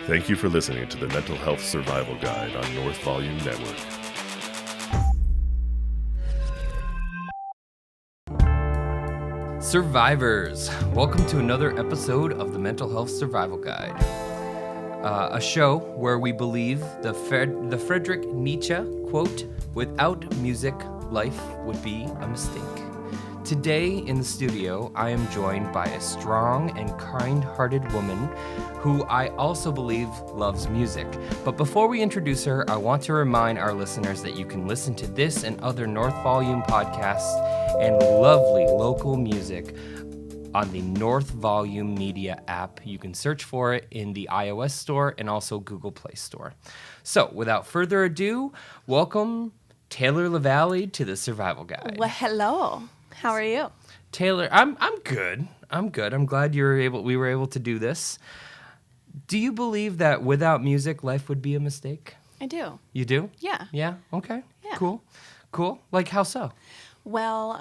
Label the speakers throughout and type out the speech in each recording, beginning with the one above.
Speaker 1: Thank you for listening to the Mental Health Survival Guide on North Volume Network.
Speaker 2: Survivors, welcome to another episode of the Mental Health Survival Guide, a show where we believe the Friedrich Nietzsche quote, "Without music, life would be a mistake." Today in the studio, I am joined by a strong and kind-hearted woman who I also believe loves music. But before we introduce her, I want to remind our listeners that you can listen to this and other North Volume podcasts and lovely local music on the North Volume Media app. You can search for it in the iOS store and also Google Play Store. So, without further ado, welcome Taylor Lavalley to the Survival Guide.
Speaker 3: Well, hello. How are you?
Speaker 2: Taylor, I'm good. I'm glad we were able to do this. Do you believe that without music, life would be a mistake?
Speaker 3: I do.
Speaker 2: You do?
Speaker 3: Yeah.
Speaker 2: Yeah? Okay.
Speaker 3: Yeah.
Speaker 2: Cool. Like how so?
Speaker 3: Well,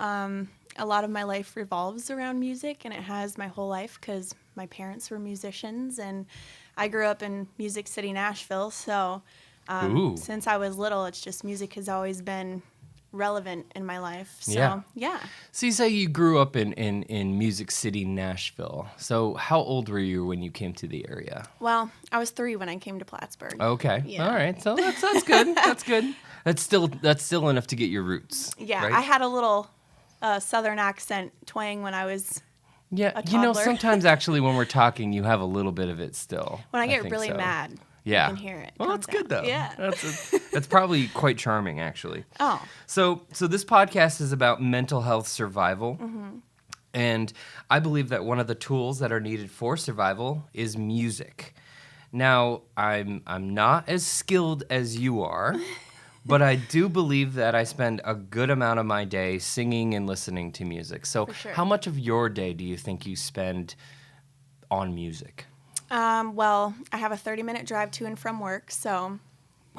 Speaker 3: a lot of my life revolves around music, and it has my whole life because my parents were musicians, and I grew up in Music City, Nashville. So since I was little, it's just music has always been relevant in my life. So, yeah.
Speaker 2: So you say you grew up in Music City, Nashville. So how old were you when you came to the area?
Speaker 3: Well, I was 3 when I came to Plattsburgh.
Speaker 2: Okay.
Speaker 3: Yeah.
Speaker 2: All right. So that's good. That's good. That's still enough to get your roots.
Speaker 3: Yeah.
Speaker 2: Right?
Speaker 3: I had a little Southern accent twang when I was a toddler.
Speaker 2: Sometimes actually when we're talking, you have a little bit of it still.
Speaker 3: When I get
Speaker 2: think
Speaker 3: really
Speaker 2: so.
Speaker 3: mad.
Speaker 2: Yeah.
Speaker 3: You can hear it.
Speaker 2: Well, that's good, though.
Speaker 3: Yeah.
Speaker 2: That's probably quite charming, actually.
Speaker 3: Oh.
Speaker 2: So this podcast is about mental health survival.
Speaker 3: Mm-hmm.
Speaker 2: And I believe that one of the tools that are needed for survival is music. Now, I'm not as skilled as you are, but I do believe that I spend a good amount of my day singing and listening to music. So
Speaker 3: For sure.
Speaker 2: How much of your day do you think you spend on music?
Speaker 3: Well, I have a 30-minute drive to and from work, so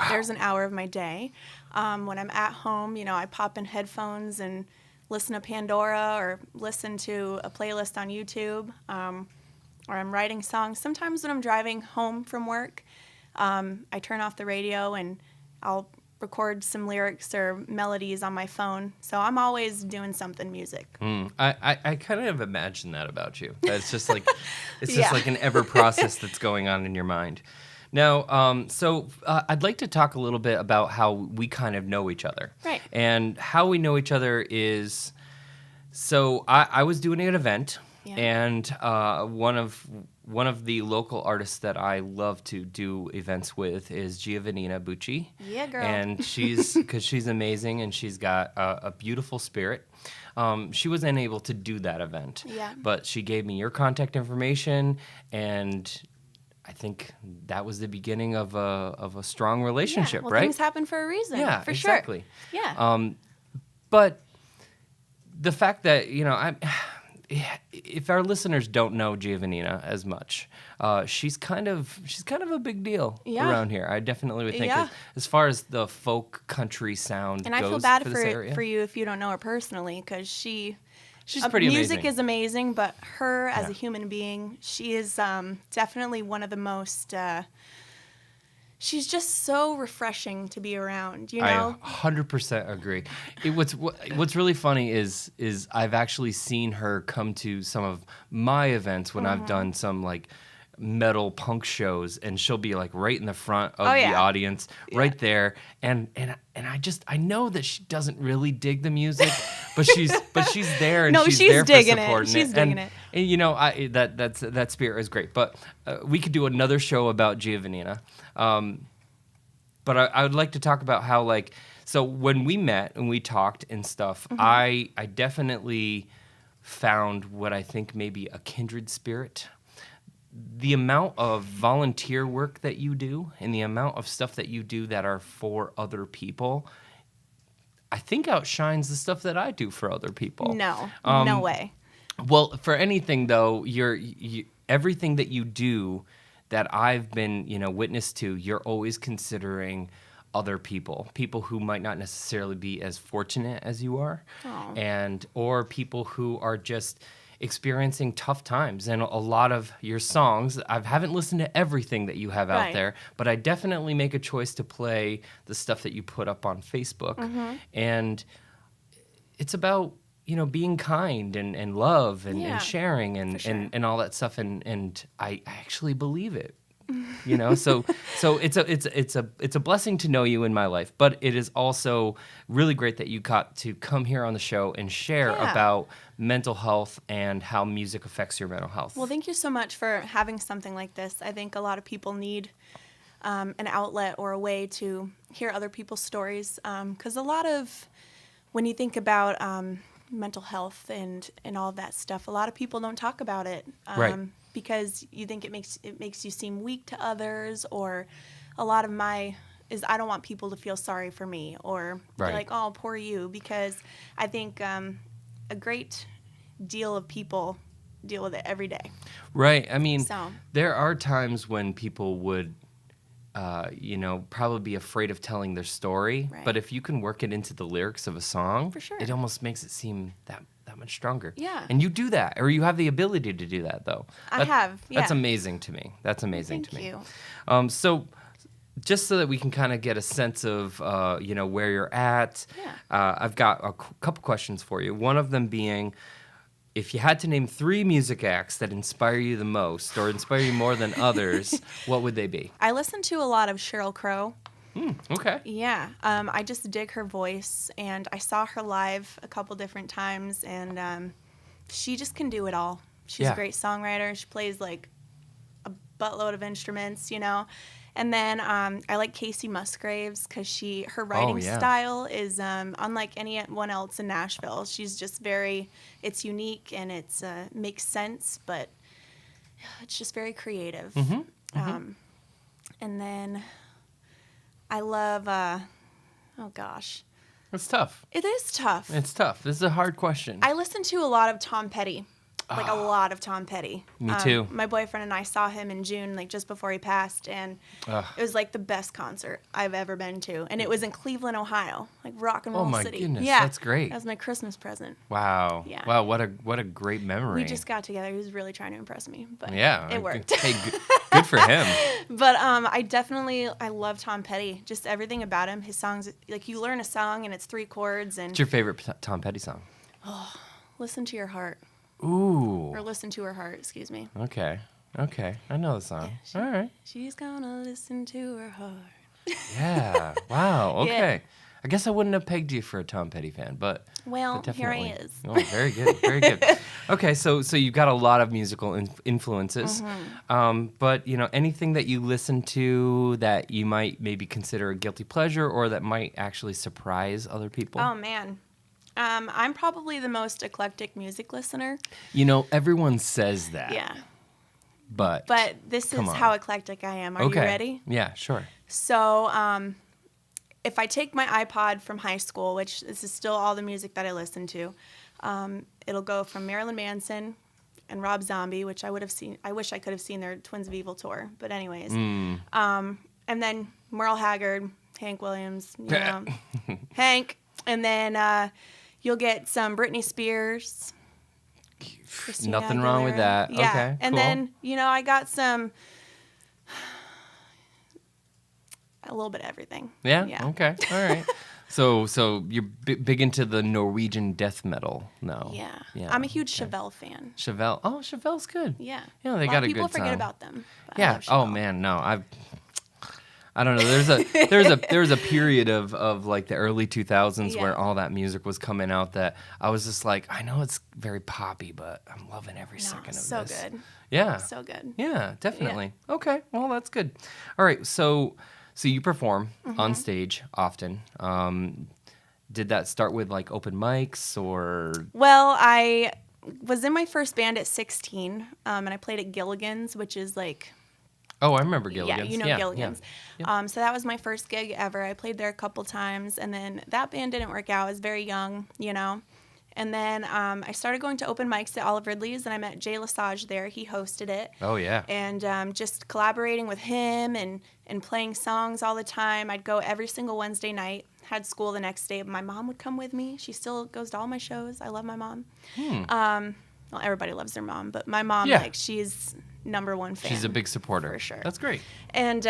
Speaker 3: There's an hour of my day. When I'm at home, I pop in headphones and listen to Pandora or listen to a playlist on YouTube, or I'm writing songs. Sometimes when I'm driving home from work, I turn off the radio and I'll record some lyrics or melodies on my phone. So I'm always doing something music.
Speaker 2: I kind of imagine that about you. It's just like
Speaker 3: Yeah.
Speaker 2: like an ever process that's going on in your mind. Now, I'd like to talk a little bit about how we kind of know each other.
Speaker 3: Right.
Speaker 2: And how we know each other is, so I was doing an event,
Speaker 3: Yeah.
Speaker 2: and one of the local artists that I love to do events with is Giovannina Bucci.
Speaker 3: Yeah, girl.
Speaker 2: And because she's amazing and she's got a beautiful spirit. She wasn't able to do that event.
Speaker 3: Yeah.
Speaker 2: But she gave me your contact information, and I think that was the beginning of a strong relationship,
Speaker 3: well,
Speaker 2: right?
Speaker 3: Things happen for a reason.
Speaker 2: Yeah,
Speaker 3: for
Speaker 2: exactly.
Speaker 3: Sure. Yeah.
Speaker 2: But the fact that, if our listeners don't know Giovannina as much, she's kind of a big deal around here. I definitely would think
Speaker 3: Yeah.
Speaker 2: as far as the folk country sound
Speaker 3: And
Speaker 2: goes
Speaker 3: I feel bad
Speaker 2: for this area.
Speaker 3: for you if you don't know her personally, because she's
Speaker 2: pretty
Speaker 3: music
Speaker 2: amazing.
Speaker 3: is amazing, but her as
Speaker 2: Yeah.
Speaker 3: a human being, she is definitely one of the most. She's just so refreshing to be around.
Speaker 2: I 100% agree. What's really funny is I've actually seen her come to some of my events when I've done some like metal punk shows, and she'll be like right in the front of the audience, right there, and I know that she doesn't really dig the music, but she's there, and
Speaker 3: No,
Speaker 2: she's
Speaker 3: she's
Speaker 2: there
Speaker 3: digging
Speaker 2: for
Speaker 3: it.
Speaker 2: supporting
Speaker 3: She's digging it.
Speaker 2: And that spirit is great. But we could do another show about Giovannina. But I would like to talk about how, so when we met and we talked and stuff, I definitely found what I think may be a kindred spirit. The amount of volunteer work that you do and the amount of stuff that you do that are for other people, I think outshines the stuff that I do for other people.
Speaker 3: No, no way.
Speaker 2: Well, for anything though, everything that you do that I've been, witness to, you're always considering other people who might not necessarily be as fortunate as you are,
Speaker 3: Aw.
Speaker 2: or people who are just experiencing tough times. And a lot of your songs, I haven't listened to everything that you have out
Speaker 3: Right.
Speaker 2: there, but I definitely make a choice to play the stuff that you put up on Facebook. And it's about, being kind and love and,
Speaker 3: Yeah,
Speaker 2: and sharing and,
Speaker 3: for sure.
Speaker 2: and all that stuff. And I actually believe it. So it's a blessing to know you in my life, but it is also really great that you got to come here on the show and share
Speaker 3: Yeah.
Speaker 2: about mental health and how music affects your mental health.
Speaker 3: Well, thank you so much for having something like this. I think a lot of people need an outlet or a way to hear other people's stories. Because a lot of, when you think about mental health and all of that stuff, a lot of people don't talk about it.
Speaker 2: Right.
Speaker 3: Because you think it makes you seem weak to others, or a lot of I don't want people to feel sorry for me, or
Speaker 2: Right.
Speaker 3: they're like, oh, poor you, because I think a great deal of people deal with it every day.
Speaker 2: Right. I mean,
Speaker 3: So-
Speaker 2: there are times when people would, probably be afraid of telling their story.
Speaker 3: Right.
Speaker 2: But if you can work it into the lyrics of a song,
Speaker 3: For sure.
Speaker 2: it almost makes it seem that much stronger.
Speaker 3: Yeah.
Speaker 2: And you do that, or you have the ability to do that, though.
Speaker 3: I have,
Speaker 2: That's
Speaker 3: yeah.
Speaker 2: amazing to me. That's amazing
Speaker 3: Thank
Speaker 2: to me.
Speaker 3: you.
Speaker 2: So just so that we can kind of get a sense of, where you're at,
Speaker 3: Yeah.
Speaker 2: I've got a couple questions for you. One of them being, if you had to name 3 music acts that inspire you the most or inspire you more than others, what would they be?
Speaker 3: I listen to a lot of Sheryl Crow.
Speaker 2: Okay.
Speaker 3: Yeah, I just dig her voice, and I saw her live a couple different times, and she just can do it all. She's
Speaker 2: Yeah.
Speaker 3: a great songwriter. She plays like a buttload of instruments, And then I like Casey Musgraves because her writing
Speaker 2: yeah.
Speaker 3: style is unlike anyone else in Nashville. She's just it's unique and it's makes sense, but it's just very creative. And then I love, oh gosh,
Speaker 2: It's tough.
Speaker 3: it is tough.
Speaker 2: It's tough. This is a hard question.
Speaker 3: I listen to a lot of Tom Petty. Like a lot of Tom Petty.
Speaker 2: Me too.
Speaker 3: My boyfriend and I saw him in June, like just before he passed, and it was like the best concert I've ever been to. And it was in Cleveland, Ohio, like rock and roll
Speaker 2: my
Speaker 3: city.
Speaker 2: goodness,
Speaker 3: Yeah,
Speaker 2: that's great.
Speaker 3: That was my Christmas present.
Speaker 2: Wow.
Speaker 3: Yeah.
Speaker 2: Wow, what a great memory.
Speaker 3: We just got together. He was really trying to impress me, but
Speaker 2: Yeah.
Speaker 3: it worked.
Speaker 2: Hey, good for him.
Speaker 3: But I love Tom Petty. Just everything about him. His songs, like you learn a song and it's 3 chords, and
Speaker 2: What's your favorite Tom Petty song?
Speaker 3: listen to your heart,
Speaker 2: Ooh.
Speaker 3: or listen to her heart. Excuse me.
Speaker 2: Okay. I know the song. All right.
Speaker 3: She's gonna listen to her heart.
Speaker 2: Yeah. Wow. Okay.
Speaker 3: Yeah.
Speaker 2: I guess I wouldn't have pegged you for a Tom Petty fan, but
Speaker 3: Well,
Speaker 2: but
Speaker 3: here I
Speaker 2: definitely.
Speaker 3: is.
Speaker 2: Oh, very good. Very good. Okay, so you've got a lot of musical influences, but anything that you listen to that you might maybe consider a guilty pleasure or that might actually surprise other people.
Speaker 3: Oh man, I'm probably the most eclectic music listener.
Speaker 2: Everyone says that.
Speaker 3: Yeah,
Speaker 2: But
Speaker 3: this is
Speaker 2: come on.
Speaker 3: how eclectic I am. Are
Speaker 2: okay.
Speaker 3: you ready?
Speaker 2: Yeah. Sure.
Speaker 3: So, if I take my iPod from high school, which this is still all the music that I listen to, it'll go from Marilyn Manson and Rob Zombie, which I wish I could have seen their Twins of Evil tour. But anyways, and then Merle Haggard, Hank Williams, Hank, and then you'll get some Britney Spears. Christina
Speaker 2: Nothing wrong with
Speaker 3: Aguilera.
Speaker 2: that.
Speaker 3: Yeah.
Speaker 2: Okay,
Speaker 3: And
Speaker 2: cool.
Speaker 3: then, I got a little bit of everything.
Speaker 2: Yeah.
Speaker 3: Yeah.
Speaker 2: Okay. All right. So you're big into the Norwegian death metal now.
Speaker 3: Yeah.
Speaker 2: Yeah.
Speaker 3: I'm a huge Chevelle fan.
Speaker 2: Chevelle. Oh, Chevelle's good.
Speaker 3: Yeah.
Speaker 2: Yeah, they
Speaker 3: a lot
Speaker 2: got
Speaker 3: of
Speaker 2: a
Speaker 3: people
Speaker 2: good
Speaker 3: forget
Speaker 2: song.
Speaker 3: about them. but I
Speaker 2: Yeah.
Speaker 3: love
Speaker 2: Oh
Speaker 3: Chevelle.
Speaker 2: man, no. I don't know. There's a period of like the early 2000s
Speaker 3: Yeah.
Speaker 2: where all that music was coming out that I was just like, I know it's very poppy, but I'm loving every
Speaker 3: No,
Speaker 2: second of
Speaker 3: so
Speaker 2: this.
Speaker 3: good.
Speaker 2: Yeah.
Speaker 3: So good.
Speaker 2: Yeah, definitely. Okay, well that's good. All right, so you perform
Speaker 3: Mm-hmm.
Speaker 2: on stage often. Did that start with like open mics or?
Speaker 3: Well, I was in my first band at 16, and I played at Gilligan's, which is like,
Speaker 2: Oh, I remember Gilligan's.
Speaker 3: yeah, Gilligan's.
Speaker 2: Yeah.
Speaker 3: So that was my first gig ever. I played there a couple times, and then that band didn't work out. I was very young, And then I started going to open mics at Olive Ridley's, and I met Jay Lesage there. He hosted it.
Speaker 2: Oh yeah.
Speaker 3: And just collaborating with him and playing songs all the time. I'd go every single Wednesday night. Had school the next day. My mom would come with me. She still goes to all my shows. I love my mom. well, everybody loves their mom, but my mom,
Speaker 2: Yeah.
Speaker 3: like, she's #1 fan.
Speaker 2: She's a big supporter.
Speaker 3: For sure.
Speaker 2: That's great.
Speaker 3: And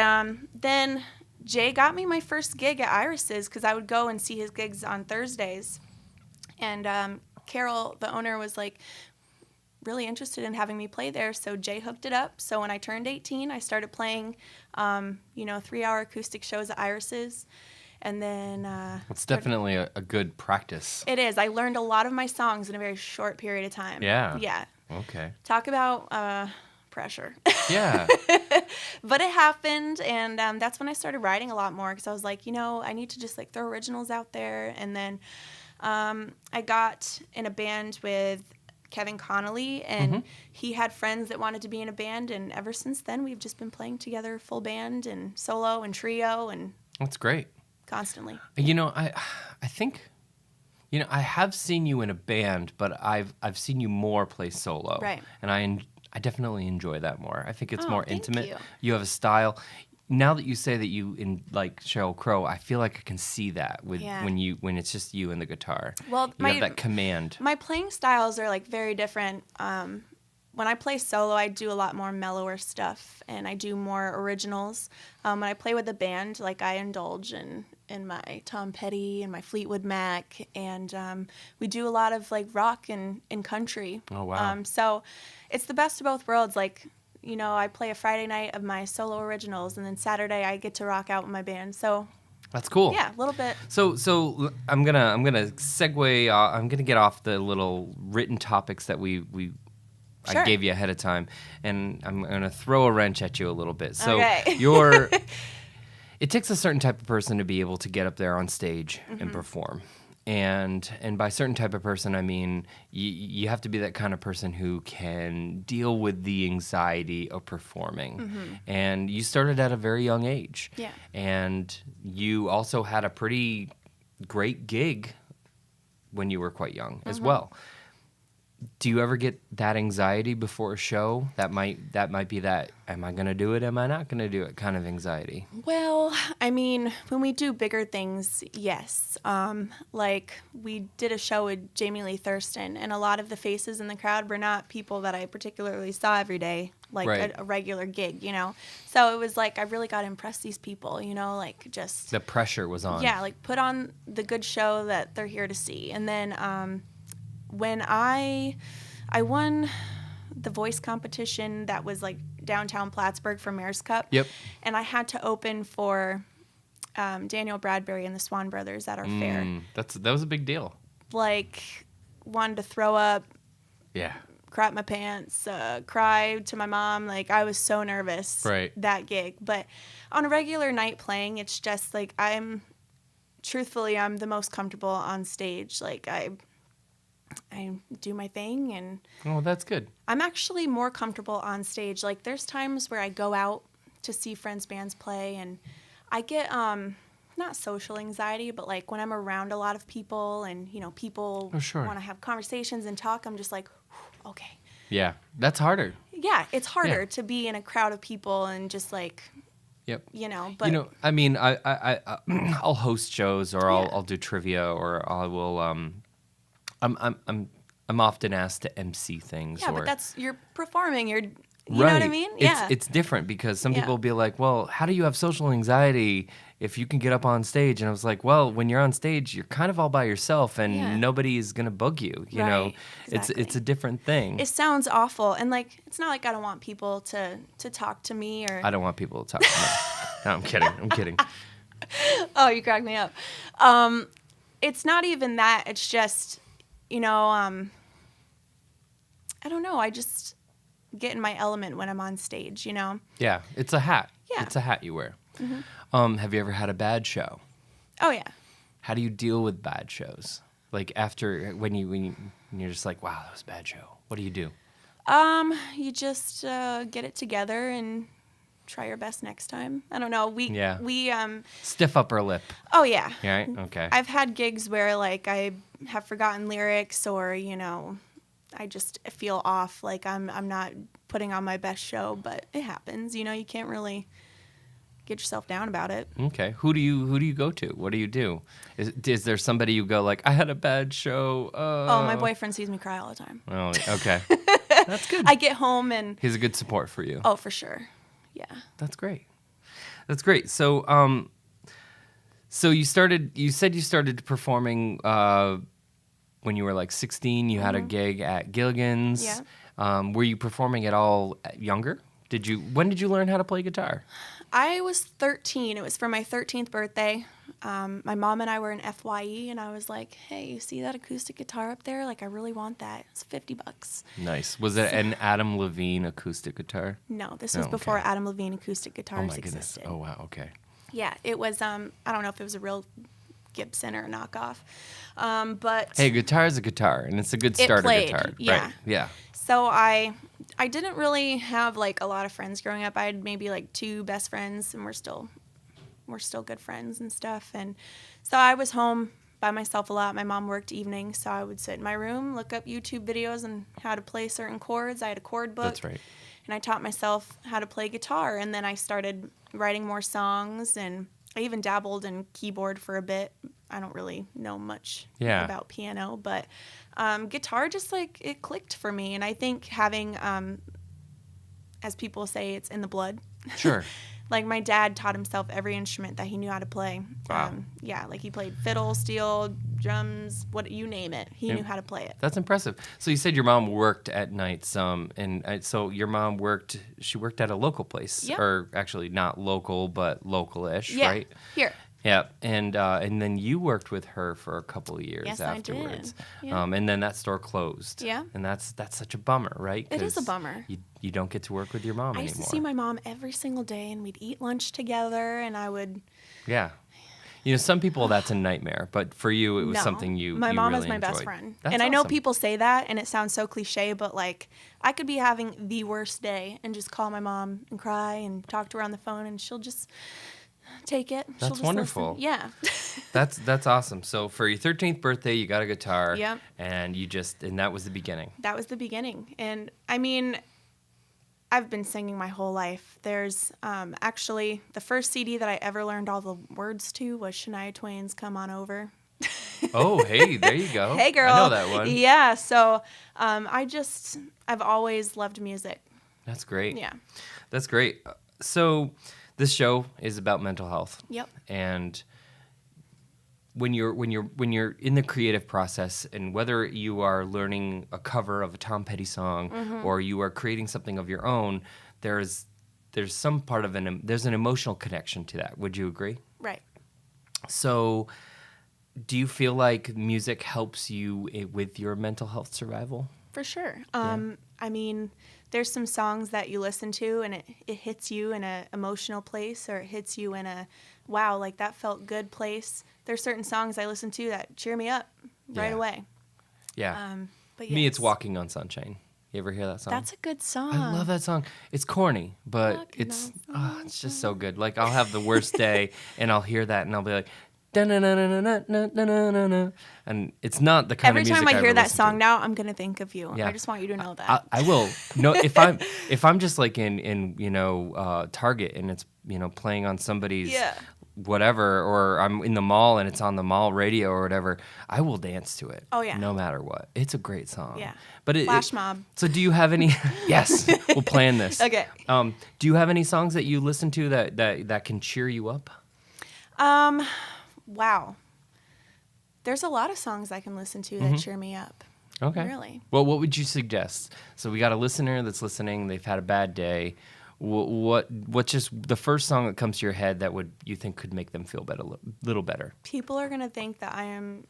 Speaker 3: then Jay got me my first gig at Iris's because I would go and see his gigs on Thursdays. And Carol, the owner, was like really interested in having me play there, so Jay hooked it up. So when I turned 18, I started playing, 3-hour acoustic shows at Iris's. And then
Speaker 2: It's definitely a good practice.
Speaker 3: it is. I learned a lot of my songs in a very short period of time.
Speaker 2: Yeah.
Speaker 3: Yeah.
Speaker 2: Okay.
Speaker 3: Talk about pressure.
Speaker 2: Yeah.
Speaker 3: But it happened, and that's when I started writing a lot more because I was like, I need to just like throw originals out there. And then I got in a band with Kevin Connolly, and he had friends that wanted to be in a band, and ever since then we've just been playing together, full band and solo and trio and
Speaker 2: That's great.
Speaker 3: constantly.
Speaker 2: I think, I have seen you in a band, but I've seen you more play solo.
Speaker 3: Right.
Speaker 2: And I definitely enjoy that more. I think it's
Speaker 3: Oh,
Speaker 2: more
Speaker 3: thank
Speaker 2: intimate.
Speaker 3: you.
Speaker 2: You have a style. Now that you say that you like Sheryl Crow, I feel like I can see that
Speaker 3: Yeah.
Speaker 2: when it's just you and the guitar.
Speaker 3: Well,
Speaker 2: you have that command.
Speaker 3: My playing styles are like very different. When I play solo, I do a lot more mellower stuff, and I do more originals. When I play with a band, like I indulge in my Tom Petty and my Fleetwood Mac, and we do a lot of like rock and country.
Speaker 2: Oh, wow.
Speaker 3: So it's the best of both worlds. Like, I play a Friday night of my solo originals, and then Saturday I get to rock out with my band. So
Speaker 2: That's cool.
Speaker 3: yeah, a little bit.
Speaker 2: So I'm gonna segue. I'm gonna get off the little written topics that we
Speaker 3: Sure.
Speaker 2: I gave you ahead of time, and I'm gonna throw a wrench at you a little bit. So
Speaker 3: Okay.
Speaker 2: it takes a certain type of person to be able to get up there on stage and perform. And by certain type of person, I mean you have to be that kind of person who can deal with the anxiety of performing. And you started at a very young age.
Speaker 3: Yeah.
Speaker 2: And you also had a pretty great gig when you were quite young as well. Do you ever get that anxiety before a show? That might be that, am I going to do it? Am I not going to do it kind of anxiety?
Speaker 3: Well, I mean, when we do bigger things, yes. Like we did a show with Jamie Lee Thurston, and a lot of the faces in the crowd were not people that I particularly saw every day, like
Speaker 2: Right.
Speaker 3: a regular gig, So it was like I really got to impress these people, like just
Speaker 2: The pressure was on.
Speaker 3: yeah, like put on the good show that they're here to see. And then when I won the voice competition that was like downtown Plattsburgh for Mayor's Cup.
Speaker 2: Yep.
Speaker 3: And I had to open for Daniel Bradbury and the Swan Brothers at our fair.
Speaker 2: That was a big deal.
Speaker 3: Like, wanted to throw up,
Speaker 2: Yeah.
Speaker 3: crap my pants, cry to my mom. Like, I was so nervous
Speaker 2: Right.
Speaker 3: that gig. But on a regular night playing, it's just like I'm the most comfortable on stage. Like, I do my thing, and
Speaker 2: Oh, that's good.
Speaker 3: I'm actually more comfortable on stage. Like, there's times where I go out to see friends' bands play, and I get not social anxiety, but like when I'm around a lot of people and people
Speaker 2: Oh, sure.
Speaker 3: want to have conversations and talk, I'm just like, okay.
Speaker 2: Yeah. That's harder.
Speaker 3: Yeah, it's harder
Speaker 2: Yeah.
Speaker 3: to be in a crowd of people and just like,
Speaker 2: Yep.
Speaker 3: but
Speaker 2: I mean, I'll host shows, or
Speaker 3: Yeah.
Speaker 2: I'll do trivia, or I will. I'm often asked to MC things.
Speaker 3: yeah,
Speaker 2: or,
Speaker 3: but you're performing. You
Speaker 2: right.
Speaker 3: know what I mean? Yeah.
Speaker 2: It's different because some
Speaker 3: Yeah.
Speaker 2: people will be like, well, how do you have social anxiety if you can get up on stage? And I was like, well, when you're on stage, you're kind of all by yourself, and
Speaker 3: Yeah.
Speaker 2: nobody's gonna bug you. You know,
Speaker 3: Right,
Speaker 2: it's
Speaker 3: exactly.
Speaker 2: a different thing.
Speaker 3: It sounds awful, and like it's not like I don't want people to talk to me or.
Speaker 2: I don't want people to talk to me. No, I'm kidding. I'm kidding.
Speaker 3: Oh, you cracked me up. It's not even that. It's just, I don't know. I just get in my element when I'm on stage,
Speaker 2: Yeah, it's a hat.
Speaker 3: Yeah.
Speaker 2: It's a hat you wear. Have you ever had a bad show?
Speaker 3: Oh, yeah.
Speaker 2: How do you deal with bad shows? Like after when you're just like, wow, that was a bad show. What do you do?
Speaker 3: You just get it together and try your best next time. I don't know. We
Speaker 2: Stiff upper lip.
Speaker 3: oh yeah.
Speaker 2: Right? Okay.
Speaker 3: I've had gigs where like I have forgotten lyrics, or I just feel off, like I'm not putting on my best show, but it happens. You can't really get yourself down about it.
Speaker 2: Okay. Who do you go to? What do you do? Is there somebody you go like, I had a bad show?
Speaker 3: Oh, my boyfriend sees me cry all the time.
Speaker 2: Oh, okay. That's good.
Speaker 3: I get home and...
Speaker 2: He's a good support for you.
Speaker 3: Oh, for sure. Yeah.
Speaker 2: That's great. That's great. So, so you said you started performing when you were like 16. You had a gig at Gilligan's.
Speaker 3: Yeah.
Speaker 2: Were you performing at all younger? When did you learn how to play guitar?
Speaker 3: I was 13. It was for my 13th birthday. My mom and I were in FYE, and I was like, hey, you see that acoustic guitar up there? Like, I really want that. It's $50.
Speaker 2: Nice. Was it an Adam Levine acoustic guitar?
Speaker 3: No, this was
Speaker 2: Oh,
Speaker 3: before
Speaker 2: okay.
Speaker 3: Adam Levine acoustic guitars
Speaker 2: Oh, my goodness.
Speaker 3: existed.
Speaker 2: Oh, wow. Okay.
Speaker 3: Yeah, it was, I don't know if it was a real Gibson or a knockoff, but...
Speaker 2: Hey, guitar is a guitar, and it's a good starter
Speaker 3: played,
Speaker 2: guitar.
Speaker 3: yeah.
Speaker 2: Right. Yeah.
Speaker 3: So I didn't really have like a lot of friends growing up. I had maybe like 2 best friends, and we're still good friends and stuff. And so I was home by myself a lot. My mom worked evenings, so I would sit in my room, look up YouTube videos on how to play certain chords. I had a chord book.
Speaker 2: That's right.
Speaker 3: And I taught myself how to play guitar, and then I started writing more songs, and I even dabbled in keyboard for a bit. I don't really know much about piano, but guitar just like it clicked for me. And I think having, as people say, it's in the blood.
Speaker 2: Sure.
Speaker 3: Like my dad taught himself every instrument that he knew how to play.
Speaker 2: Wow.
Speaker 3: Yeah, like he played fiddle, steel, drums, what you name it. He knew how to play it.
Speaker 2: That's impressive. So you said your mom worked at night some, and so your mom worked at a local place,
Speaker 3: Yep.
Speaker 2: or actually not local, but local-ish,
Speaker 3: Yeah,
Speaker 2: right?
Speaker 3: here.
Speaker 2: Yeah, and then you worked with her for a couple of years
Speaker 3: Yes,
Speaker 2: afterwards.
Speaker 3: I did. Yeah.
Speaker 2: And then that store closed.
Speaker 3: Yeah.
Speaker 2: And that's such a bummer, right?
Speaker 3: It is a
Speaker 2: 'Cause
Speaker 3: bummer.
Speaker 2: You don't get to work with your mom
Speaker 3: I
Speaker 2: anymore.
Speaker 3: used to see my mom every single day, and we'd eat lunch together, and I would...
Speaker 2: Yeah. You know, some people that's a nightmare, but for you it was
Speaker 3: No.
Speaker 2: something you
Speaker 3: My mom
Speaker 2: really
Speaker 3: is my best
Speaker 2: enjoyed.
Speaker 3: friend.
Speaker 2: That's
Speaker 3: And I know
Speaker 2: awesome.
Speaker 3: people say that, and it sounds so cliche, but like I could be having the worst day and just call my mom and cry and talk to her on the phone, and she'll just take it. She'll
Speaker 2: That's
Speaker 3: just
Speaker 2: wonderful.
Speaker 3: listen. Yeah.
Speaker 2: That's awesome. So for your 13th birthday, you got a guitar.
Speaker 3: Yep.
Speaker 2: And that was the beginning.
Speaker 3: That was the beginning. And I mean, I've been singing my whole life. There's actually the first CD that I ever learned all the words to was Shania Twain's Come On Over.
Speaker 2: Oh, hey, there you go.
Speaker 3: Hey, girl.
Speaker 2: I know that one.
Speaker 3: Yeah. So I've always loved music.
Speaker 2: That's great.
Speaker 3: Yeah.
Speaker 2: That's great. So this show is about mental health.
Speaker 3: Yep.
Speaker 2: And when you're in the creative process, and whether you are learning a cover of a Tom Petty song or you are creating something of your own, there's some part of there's an emotional connection to that. Would you agree?
Speaker 3: Right.
Speaker 2: So do you feel like music helps you with your mental health survival?
Speaker 3: For sure. I mean, there's some songs that you listen to and it hits you in an emotional place, or it hits you in a, wow, like that felt good place. There's certain songs I listen to that cheer me up right
Speaker 2: Yeah.
Speaker 3: away.
Speaker 2: Yeah.
Speaker 3: But
Speaker 2: Me, it's
Speaker 3: yes.
Speaker 2: Walking on Sunshine. You ever hear that song?
Speaker 3: That's a good song.
Speaker 2: I love that song. It's corny, but
Speaker 3: Walking
Speaker 2: it's just so good. Like I'll have the worst day and I'll hear that and I'll be like, "Da-na-na-na-na-na-na-na-na-na," and it's not the kind
Speaker 3: Every
Speaker 2: of music
Speaker 3: time I hear
Speaker 2: ever
Speaker 3: that
Speaker 2: listen
Speaker 3: song
Speaker 2: to.
Speaker 3: now, I'm gonna think of you.
Speaker 2: Yeah.
Speaker 3: I just want you to know that.
Speaker 2: I will. No, if I'm just like in Target and it's playing on somebody's
Speaker 3: Yeah.
Speaker 2: whatever, or I'm in the mall and it's on the mall radio or whatever, I will dance to it.
Speaker 3: Oh, yeah.
Speaker 2: No matter what. It's a great song.
Speaker 3: Yeah.
Speaker 2: But
Speaker 3: Flash Mob.
Speaker 2: So do you have any? Yes, we'll plan this.
Speaker 3: Okay.
Speaker 2: Do you have any songs that you listen to that can cheer you up?
Speaker 3: Wow. There's a lot of songs I can listen to that cheer me up.
Speaker 2: Okay.
Speaker 3: Really?
Speaker 2: Well, what would you suggest? So we got a listener that's listening. They've had a bad day. What's just the first song that comes to your head that you think could make them feel better, little better?
Speaker 3: People are gonna think that I am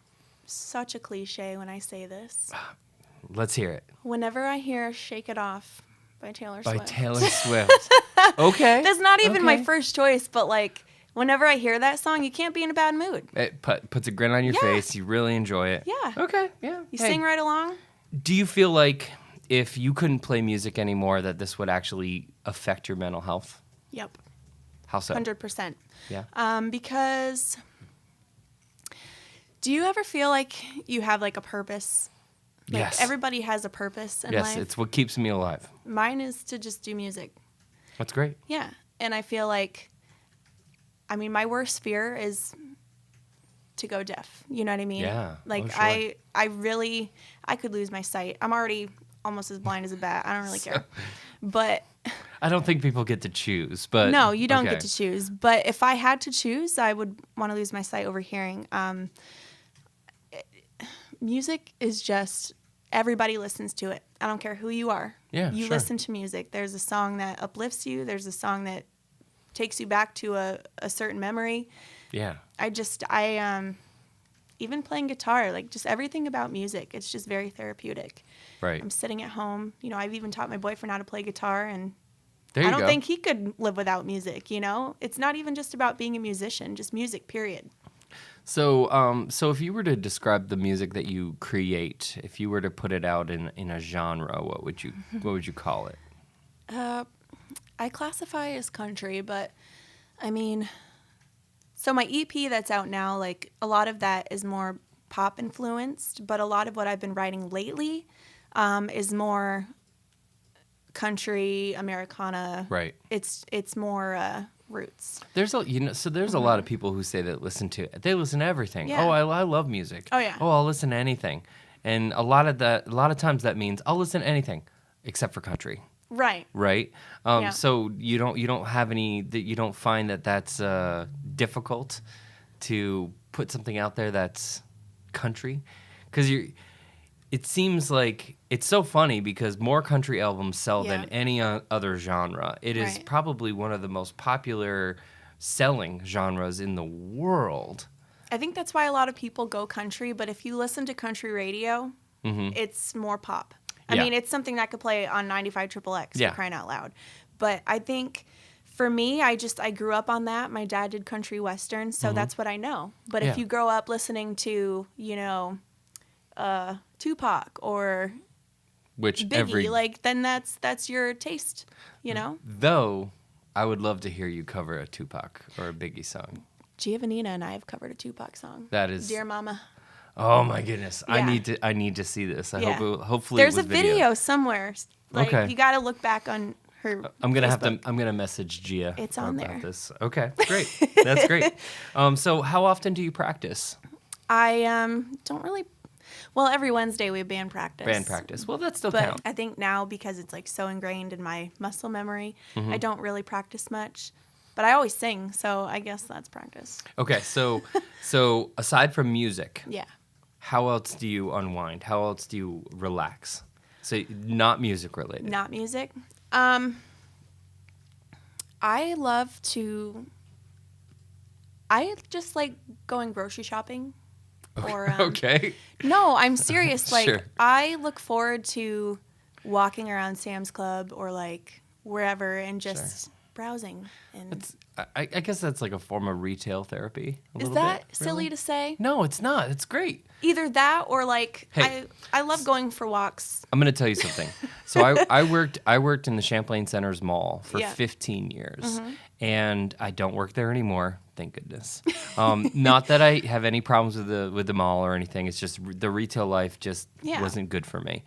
Speaker 3: such a cliche when I say this.
Speaker 2: Let's hear it.
Speaker 3: Whenever I hear "Shake It Off" by Taylor
Speaker 2: By
Speaker 3: Swift.
Speaker 2: Taylor Swift. Okay.
Speaker 3: That's not even my
Speaker 2: Okay.
Speaker 3: first choice, but like whenever I hear that song, you can't be in a bad mood.
Speaker 2: It puts a grin on your
Speaker 3: Yeah.
Speaker 2: face. You really enjoy it.
Speaker 3: Yeah.
Speaker 2: Okay. Yeah.
Speaker 3: You
Speaker 2: Hey,
Speaker 3: sing right along.
Speaker 2: Do you feel like if you couldn't play music anymore, that this would actually affect your mental health?
Speaker 3: Yep,
Speaker 2: How so?
Speaker 3: 100%.
Speaker 2: Yeah.
Speaker 3: Because do you ever feel like you have like a purpose? Like
Speaker 2: Yes.
Speaker 3: Everybody has a purpose in
Speaker 2: Yes.
Speaker 3: life.
Speaker 2: It's what keeps me alive.
Speaker 3: Mine is to just do music.
Speaker 2: That's great.
Speaker 3: Yeah. And I feel like I mean, my worst fear is to go deaf. You know what I mean?
Speaker 2: Yeah.
Speaker 3: Like
Speaker 2: Oh, sure.
Speaker 3: I could lose my sight. I'm already almost as blind as a bat. I don't really care. But
Speaker 2: I don't think people get to choose, but
Speaker 3: no, you don't
Speaker 2: okay.
Speaker 3: get to choose. But if I had to choose, I would want to lose my sight over hearing. Music is just, everybody listens to it. I don't care who you are.
Speaker 2: Yeah,
Speaker 3: You
Speaker 2: sure.
Speaker 3: listen to music. There's a song that uplifts you. There's a song that takes you back to a certain memory.
Speaker 2: Yeah.
Speaker 3: Even playing guitar, like just everything about music, it's just very therapeutic.
Speaker 2: Right.
Speaker 3: I'm sitting at home, I've even taught my boyfriend how to play guitar, and
Speaker 2: There you
Speaker 3: I don't
Speaker 2: go.
Speaker 3: think he could live without music, It's not even just about being a musician, just music, period.
Speaker 2: So, so if you were to describe the music that you create, if you were to put it out in a genre, what would you call it?
Speaker 3: I classify as country, but I mean, so my EP that's out now, like a lot of that is more pop influenced, but a lot of what I've been writing lately is more country, Americana.
Speaker 2: Right.
Speaker 3: It's more roots.
Speaker 2: There's a lot of people who say that listen to everything.
Speaker 3: Yeah.
Speaker 2: Oh, I love music.
Speaker 3: Oh, yeah.
Speaker 2: Oh, I'll listen to anything, and a lot of times that means I'll listen to anything except for country.
Speaker 3: Right.
Speaker 2: Right.
Speaker 3: Yeah.
Speaker 2: So you don't have any that you don't find that's difficult to put something out there that's country, because it seems like it's so funny because more country albums sell
Speaker 3: Yeah.
Speaker 2: than any other genre. It is
Speaker 3: Right.
Speaker 2: probably one of the most popular selling genres in the world.
Speaker 3: I think that's why a lot of people go country, but if you listen to country radio, it's more pop. I
Speaker 2: Yeah.
Speaker 3: mean, it's something that could play on 95 XXX,
Speaker 2: Yeah.
Speaker 3: for crying out loud. But I think for me, I grew up on that. My dad did country western, so that's what I know. But
Speaker 2: Yeah.
Speaker 3: if you grow up listening to, Tupac or
Speaker 2: Which
Speaker 3: Biggie, then that's your taste,
Speaker 2: though I would love to hear you cover a Tupac or a Biggie song.
Speaker 3: Giovannina and I have covered a Tupac song.
Speaker 2: That is
Speaker 3: Dear Mama.
Speaker 2: Oh my goodness!
Speaker 3: Yeah.
Speaker 2: I need to see this. I
Speaker 3: Yeah.
Speaker 2: hope hopefully
Speaker 3: There's
Speaker 2: it was
Speaker 3: a video somewhere. Like,
Speaker 2: Okay.
Speaker 3: you got to look back on her
Speaker 2: I'm gonna
Speaker 3: Facebook.
Speaker 2: I'm gonna message Gia.
Speaker 3: It's on
Speaker 2: about
Speaker 3: there.
Speaker 2: this. Okay, great. That's great. So how often do you practice?
Speaker 3: I don't really. Well, every Wednesday we have band practice.
Speaker 2: Band practice. Well, that still
Speaker 3: But
Speaker 2: counts.
Speaker 3: I think now, because it's like so ingrained in my muscle memory,
Speaker 2: Mm-hmm.
Speaker 3: I don't really practice much. But I always sing, so I guess that's practice.
Speaker 2: Okay, so aside from music,
Speaker 3: Yeah.
Speaker 2: how else do you unwind? How else do you relax? So not music related.
Speaker 3: Not music. I just like going grocery shopping. Or
Speaker 2: Okay.
Speaker 3: No, I'm serious. Like,
Speaker 2: Sure.
Speaker 3: I look forward to walking around Sam's Club or like wherever and just browsing. And
Speaker 2: I guess that's like a form of retail therapy.
Speaker 3: is that silly to say?
Speaker 2: No, it's not. It's great.
Speaker 3: Either that or like
Speaker 2: Hey.
Speaker 3: I love going for walks.
Speaker 2: I'm gonna tell you something. So I worked in the Champlain Center's mall for
Speaker 3: Yeah.
Speaker 2: 15 years, and I don't work there anymore. Thank goodness. Not that I have any problems with the mall or anything. It's just the retail life just
Speaker 3: Yeah.
Speaker 2: wasn't good for me.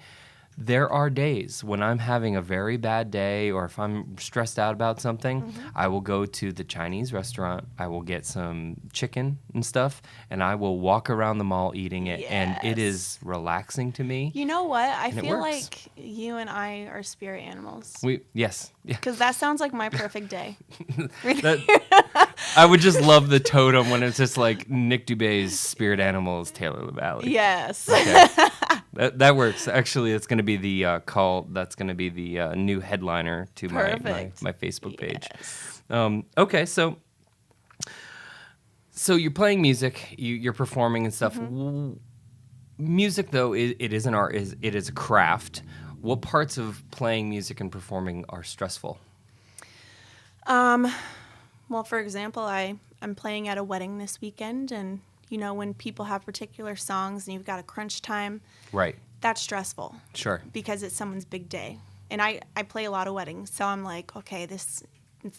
Speaker 2: There are days when I'm having a very bad day, or if I'm stressed out about something, I will go to the Chinese restaurant. I will get some chicken and stuff, and I will walk around the mall eating it, and it
Speaker 3: Yes.
Speaker 2: is relaxing to me.
Speaker 3: You know what? I
Speaker 2: And it
Speaker 3: feel
Speaker 2: works.
Speaker 3: like you and I are spirit animals.
Speaker 2: Yes. Yeah.
Speaker 3: Because that sounds like my perfect day.
Speaker 2: I would just love the totem when it's just like Nick Dubé's spirit animal is Taylor Lavalley.
Speaker 3: Yes.
Speaker 2: Okay. That works. Actually, it's going to be the call. That's going to be the new headliner to my
Speaker 3: Perfect.
Speaker 2: Facebook page.
Speaker 3: Yes.
Speaker 2: Okay, so you're playing music, you're performing and stuff. Music, though, it is an art. It is a craft. What parts of playing music and performing are stressful?
Speaker 3: Well, for example, I'm playing at a wedding this weekend, and when people have particular songs and you've got a crunch time,
Speaker 2: Right.
Speaker 3: that's stressful
Speaker 2: Sure.
Speaker 3: because it's someone's big day. And I play a lot of weddings, so I'm like, okay, it's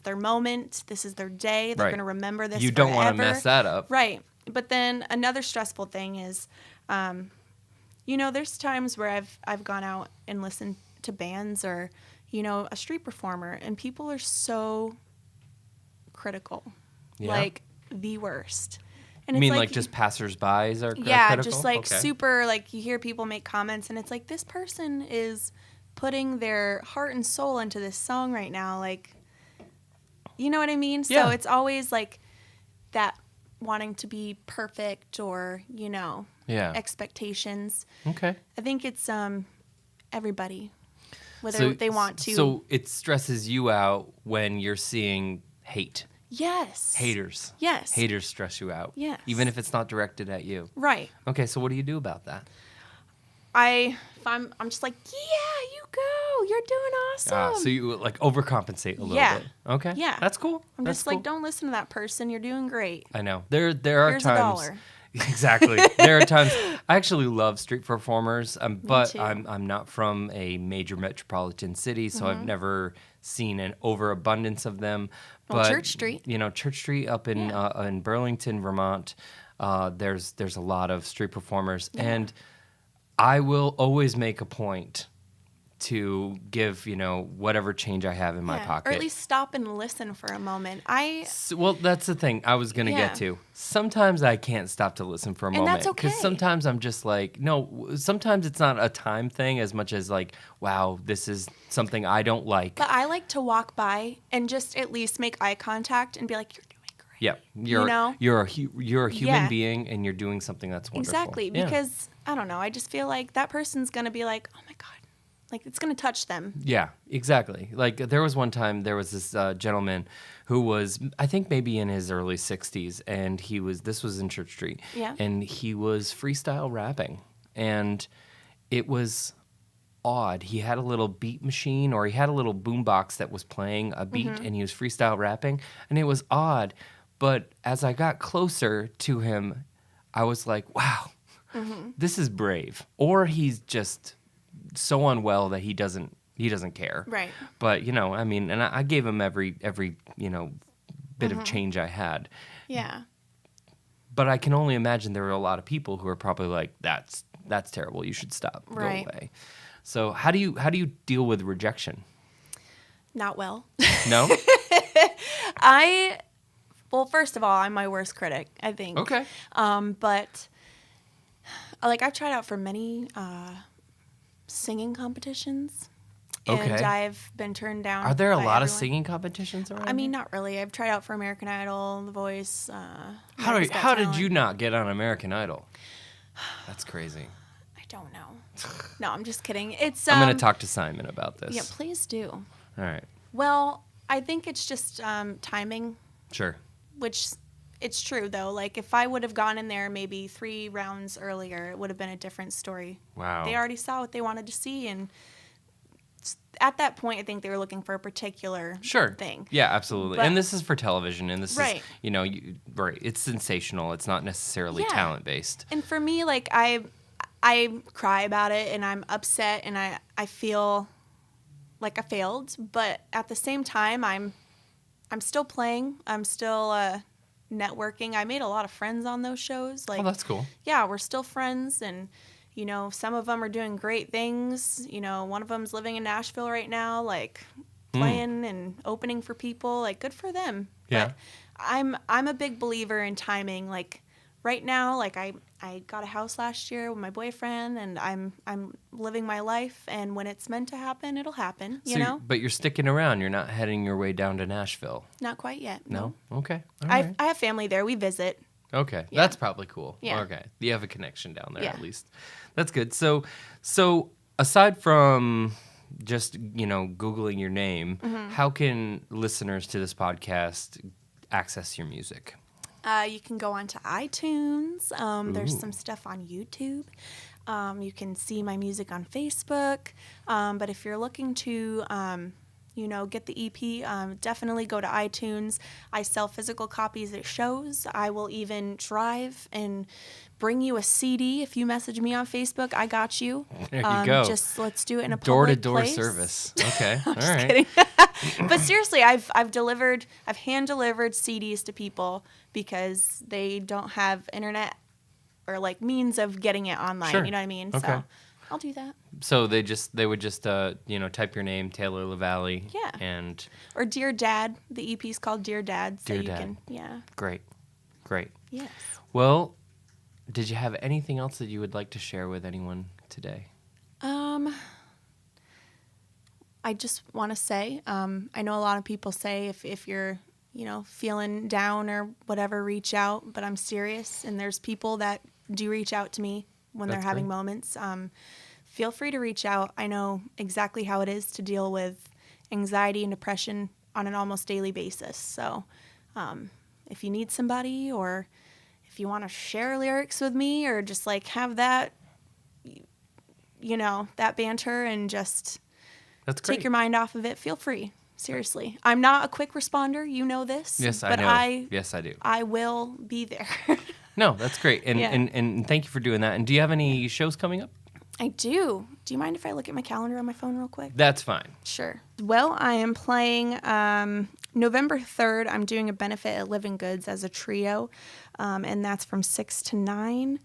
Speaker 3: their moment. This is their day. They're
Speaker 2: Right.
Speaker 3: going to remember this
Speaker 2: You don't want to
Speaker 3: forever.
Speaker 2: mess that up.
Speaker 3: Right. But then another stressful thing is, there's times where I've gone out and listened to bands or, a street performer, and people are so critical.
Speaker 2: Yeah.
Speaker 3: Like the worst. And
Speaker 2: You
Speaker 3: it's
Speaker 2: mean like just passersby are
Speaker 3: yeah,
Speaker 2: critical?
Speaker 3: just like
Speaker 2: Okay.
Speaker 3: super, like you hear people make comments and it's like this person is putting their heart and soul into this song right now. Like, you know what I mean?
Speaker 2: Yeah.
Speaker 3: So it's always like that wanting to be perfect or, you know,
Speaker 2: Yeah.
Speaker 3: expectations.
Speaker 2: Okay.
Speaker 3: I think it's everybody, whether they want to.
Speaker 2: So it stresses you out when you're seeing hate.
Speaker 3: Yes.
Speaker 2: Haters.
Speaker 3: Yes.
Speaker 2: Haters stress you out.
Speaker 3: Yes.
Speaker 2: Even if it's not directed at you.
Speaker 3: Right.
Speaker 2: Okay, so what do you do about that?
Speaker 3: I'm just like, yeah, you go. You're doing awesome.
Speaker 2: So you like overcompensate a little
Speaker 3: Yeah.
Speaker 2: bit. Okay.
Speaker 3: Yeah.
Speaker 2: That's cool.
Speaker 3: I'm
Speaker 2: That's
Speaker 3: just like,
Speaker 2: cool.
Speaker 3: don't listen to that person. You're doing great.
Speaker 2: I know. There are
Speaker 3: Here's
Speaker 2: times.
Speaker 3: $1.
Speaker 2: Exactly. There are times I actually love street performers, but
Speaker 3: too.
Speaker 2: I'm not from a major metropolitan city, so I've never seen an overabundance of them.
Speaker 3: Well,
Speaker 2: But
Speaker 3: Church Street.
Speaker 2: you know, Church Street up in Burlington, Vermont, there's a lot of street performers, and I will always make a point to give, you know, whatever change I have in my pocket.
Speaker 3: Or at least stop and listen for a moment.
Speaker 2: Well, that's the thing I was going to get to. Sometimes I can't stop to listen for a moment.
Speaker 3: that's okay.
Speaker 2: Because sometimes I'm just like, no, sometimes it's not a time thing as much as like, wow, this is something I don't like.
Speaker 3: But I like to walk by and just at least make eye contact and be like, you're doing great.
Speaker 2: Yeah, you're a human
Speaker 3: Yeah.
Speaker 2: being and you're doing something that's wonderful.
Speaker 3: Exactly.
Speaker 2: Yeah.
Speaker 3: Because, I don't know, I just feel like that person's going to be like, oh my God. Like, it's going to touch them.
Speaker 2: Yeah, exactly. Like there was one time there was this gentleman who was, I think maybe in his early 60s, and this was in Church Street.
Speaker 3: Yeah.
Speaker 2: And he was freestyle rapping, and it was odd. He had a little beat machine, or he had a little boombox that was playing a beat, and he was freestyle rapping, and it was odd. But as I got closer to him, I was like, wow, this is brave. Or he's just so unwell that he doesn't care.
Speaker 3: Right.
Speaker 2: But, you know, I mean, and I gave him every, you know, bit of change I had.
Speaker 3: Yeah.
Speaker 2: But I can only imagine there were a lot of people who are probably like, that's terrible. You should stop.
Speaker 3: Right.
Speaker 2: Go away. So how do you deal with rejection?
Speaker 3: Not well.
Speaker 2: No?
Speaker 3: Well, first of all, I'm my worst critic, I think.
Speaker 2: Okay.
Speaker 3: But, like, I've tried out for many singing competitions.
Speaker 2: Okay.
Speaker 3: And I've been turned down.
Speaker 2: Are there a
Speaker 3: by
Speaker 2: lot of
Speaker 3: everyone.
Speaker 2: singing competitions around?
Speaker 3: I mean, not really. I've tried out for American Idol, The Voice.
Speaker 2: how
Speaker 3: America's Got
Speaker 2: did
Speaker 3: Talent.
Speaker 2: you not get on American Idol? That's crazy.
Speaker 3: I don't know. No, I'm just kidding. It's.
Speaker 2: I'm going to talk to Simon about this.
Speaker 3: Yeah, please do.
Speaker 2: All right.
Speaker 3: Well, I think it's just timing,
Speaker 2: Sure.
Speaker 3: which it's true though. Like if I would have gone in there maybe 3 rounds earlier, it would have been a different story.
Speaker 2: Wow.
Speaker 3: They already saw what they wanted to see, and at that point, I think they were looking for a particular thing.
Speaker 2: Yeah, absolutely.
Speaker 3: But-
Speaker 2: and this is for television, and this
Speaker 3: Right.
Speaker 2: is, you know, right. It's sensational. It's not necessarily
Speaker 3: Yeah.
Speaker 2: talent based.
Speaker 3: And for me, like I cry about it, and I'm upset, and I feel like I failed. But at the same time, I'm still playing. I'm still networking. I made a lot of friends on those shows. Like,
Speaker 2: Oh, that's cool.
Speaker 3: yeah, we're still friends, and you know, some of them are doing great things. You know, one of them's living in Nashville right now, like playing and opening for people. Like, good for them.
Speaker 2: Yeah.
Speaker 3: But I'm a big believer in timing. Like right now, like I got a house last year with my boyfriend, and I'm living my life. And when it's meant to happen, it'll happen. You know,
Speaker 2: But you're sticking around. You're not heading your way down to Nashville.
Speaker 3: not quite yet.
Speaker 2: No? Okay. All
Speaker 3: I
Speaker 2: right.
Speaker 3: have family there. We visit.
Speaker 2: Okay.
Speaker 3: Yeah.
Speaker 2: That's probably cool.
Speaker 3: Yeah.
Speaker 2: Okay. You have a connection down there
Speaker 3: Yeah.
Speaker 2: at least. That's good. So aside from just, you know, Googling your name, how can listeners to this podcast access your music?
Speaker 3: You can go onto iTunes. There's
Speaker 2: Ooh.
Speaker 3: some stuff on YouTube. You can see my music on Facebook. But if you're looking to, you know, get the EP, definitely go to iTunes. I sell physical copies at shows. I will even drive and bring you a CD if you message me on Facebook. I got you.
Speaker 2: There you go.
Speaker 3: Just let's do it in a
Speaker 2: Door-to-door
Speaker 3: public place.
Speaker 2: service. Okay. All
Speaker 3: Just
Speaker 2: right.
Speaker 3: kidding. But seriously, I've hand delivered CDs to people because they don't have internet or like means of getting it online.
Speaker 2: Sure.
Speaker 3: You know what I mean?
Speaker 2: Okay.
Speaker 3: So I'll do that.
Speaker 2: So they would just type your name, Taylor Lavalley.
Speaker 3: Yeah.
Speaker 2: And
Speaker 3: or Dear Dad. The EP's called Dear Dad. So
Speaker 2: Dear
Speaker 3: you
Speaker 2: Dad.
Speaker 3: can, yeah.
Speaker 2: Great.
Speaker 3: Yes.
Speaker 2: Well, did you have anything else that you would like to share with anyone today?
Speaker 3: I just want to say, I know a lot of people say if you're, feeling down or whatever, reach out, but I'm serious. And there's people that do reach out to me when
Speaker 2: That's
Speaker 3: they're having
Speaker 2: great.
Speaker 3: moments. Feel free to reach out. I know exactly how it is to deal with anxiety and depression on an almost daily basis. So if you need somebody, or if you want to share lyrics with me, or just like have that, that banter and just
Speaker 2: That's great.
Speaker 3: take your mind off of it, feel free. Seriously. I'm not a quick responder. You know this.
Speaker 2: Yes,
Speaker 3: but
Speaker 2: I know. Yes, I do.
Speaker 3: I will be there.
Speaker 2: No, that's great. And,
Speaker 3: Yeah.
Speaker 2: and thank you for doing that. And do you have any shows coming up?
Speaker 3: I do. Do you mind if I look at my calendar on my phone real quick?
Speaker 2: That's fine.
Speaker 3: Sure. Well, I am playing November 3rd. I'm doing a benefit at Living Goods as a trio, and that's from 6 to 9.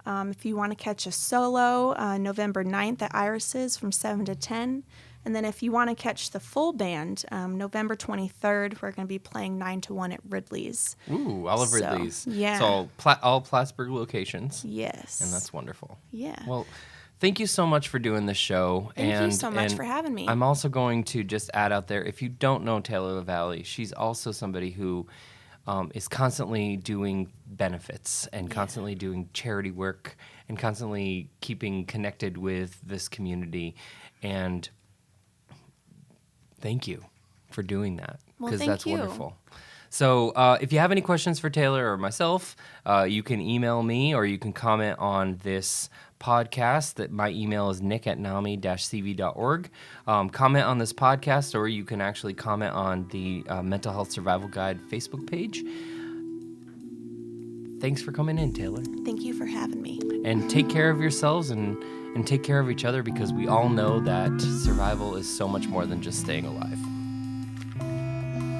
Speaker 3: If you want to catch a solo, November 9th at Iris's from 7 to 10. And then if you want to catch the full band, November 23rd, we're going to be playing 9 to 1 at Ridley's.
Speaker 2: Ooh, Olive
Speaker 3: So,
Speaker 2: Ridley's.
Speaker 3: yeah.
Speaker 2: So all Plattsburgh locations.
Speaker 3: Yes.
Speaker 2: And that's wonderful.
Speaker 3: Yeah.
Speaker 2: Well, thank you so much for doing this show.
Speaker 3: Thank you so much for having me.
Speaker 2: I'm also going to just add out there, if you don't know Taylor Lavalley, she's also somebody who is constantly doing benefits and constantly doing charity work and constantly keeping connected with this community. And thank you for doing that,
Speaker 3: Well,
Speaker 2: because
Speaker 3: thank
Speaker 2: that's
Speaker 3: you.
Speaker 2: wonderful. So if you have any questions for Taylor or myself, you can email me or you can comment on this podcast. That my email is nick@nami-cv.org. Comment on this podcast, or you can actually comment on the Mental Health Survival Guide Facebook page. Thanks for coming in, Taylor.
Speaker 3: Thank you for having me.
Speaker 2: And take care of yourselves and take care of each other, because we all know that survival is so much more than just staying alive.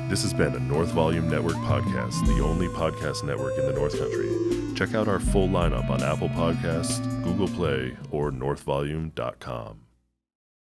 Speaker 1: This has been a North Volume Network podcast, the only podcast network in the North Country. Check out our full lineup on Apple Podcasts, Google Play, or northvolume.com.